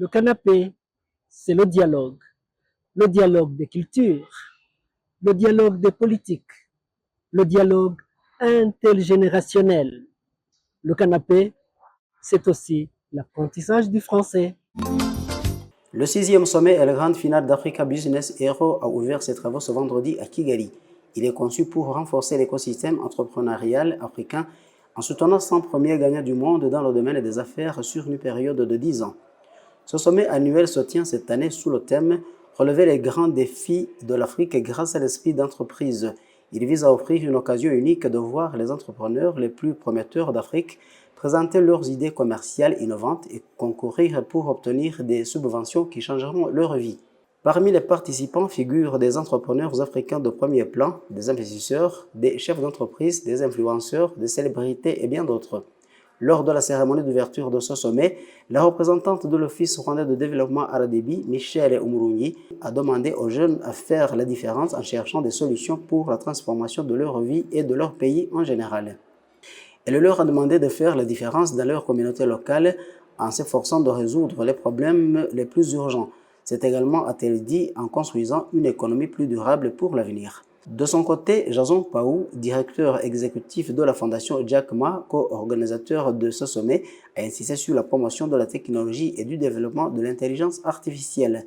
Le canapé, c'est le dialogue des cultures, le dialogue des politiques, le dialogue intergénérationnel. Le canapé, c'est aussi l'apprentissage du français. Le 6e sommet et la grande finale d'Africa Business Hero a ouvert ses travaux ce vendredi à Kigali. Il est conçu pour renforcer l'écosystème entrepreneurial africain en soutenant 100 premiers gagnants du monde dans le domaine des affaires sur une période de 10 ans. Ce sommet annuel se tient cette année sous le thème « Relever les grands défis de l'Afrique grâce à l'esprit d'entreprise ». Il vise à offrir une occasion unique de voir les entrepreneurs les plus prometteurs d'Afrique présenter leurs idées commerciales innovantes et concourir pour obtenir des subventions qui changeront leur vie. Parmi les participants figurent des entrepreneurs africains de premier plan, des investisseurs, des chefs d'entreprise, des influenceurs, des célébrités et bien d'autres. Lors de la cérémonie d'ouverture de ce sommet, la représentante de l'Office rwandais de développement Aradebi, Michelle Umurungi, a demandé aux jeunes à faire la différence en cherchant des solutions pour la transformation de leur vie et de leur pays en général. Elle leur a demandé de faire la différence dans leur communauté locale en s'efforçant de résoudre les problèmes les plus urgents. C'est également, a-t-elle dit, en construisant une économie plus durable pour l'avenir. De son côté, Jason Paou, directeur exécutif de la fondation Jack Ma, co-organisateur de ce sommet, a insisté sur la promotion de la technologie et du développement de l'intelligence artificielle.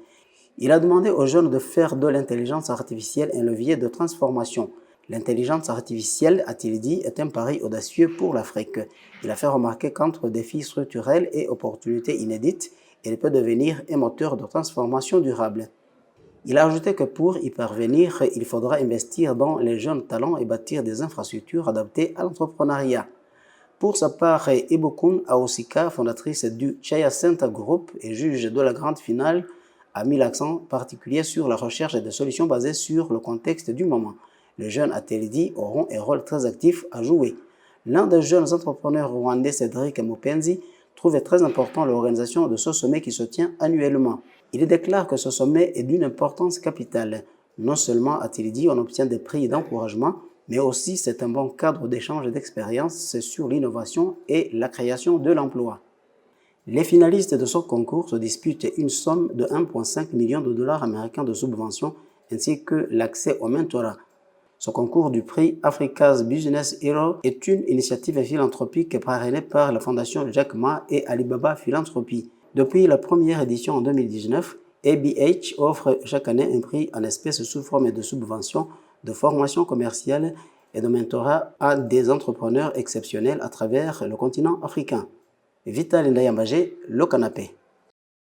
Il a demandé aux jeunes de faire de l'intelligence artificielle un levier de transformation. L'intelligence artificielle, a-t-il dit, est un pari audacieux pour l'Afrique. Il a fait remarquer qu'entre défis structurels et opportunités inédites, elle peut devenir un moteur de transformation durable. Il a ajouté que pour y parvenir, il faudra investir dans les jeunes talents et bâtir des infrastructures adaptées à l'entrepreneuriat. Pour sa part, Ibukun Aosika, fondatrice du Chaya Center Group et juge de la grande finale, a mis l'accent particulier sur la recherche de solutions basées sur le contexte du moment. Les jeunes, a-t-elle dit, auront un rôle très actif à jouer. L'un des jeunes entrepreneurs rwandais, Cédric Mupenzi, trouve très important l'organisation de ce sommet qui se tient annuellement. Il déclare que ce sommet est d'une importance capitale. Non seulement, a-t-il dit, on obtient des prix d'encouragement, mais aussi c'est un bon cadre d'échange d'expériences sur l'innovation et la création de l'emploi. Les finalistes de ce concours se disputent une somme de 1,5 million de dollars américains de subventions ainsi que l'accès au mentorat. Ce concours du prix Africa's Business Hero est une initiative philanthropique parrainée par la fondation Jack Ma et Alibaba Philanthropy. Depuis la première édition en 2019, ABH offre chaque année un prix en espèces sous forme de subventions, de formation commerciale et de mentorat à des entrepreneurs exceptionnels à travers le continent africain. Vital Ndayambaje, Le Canapé.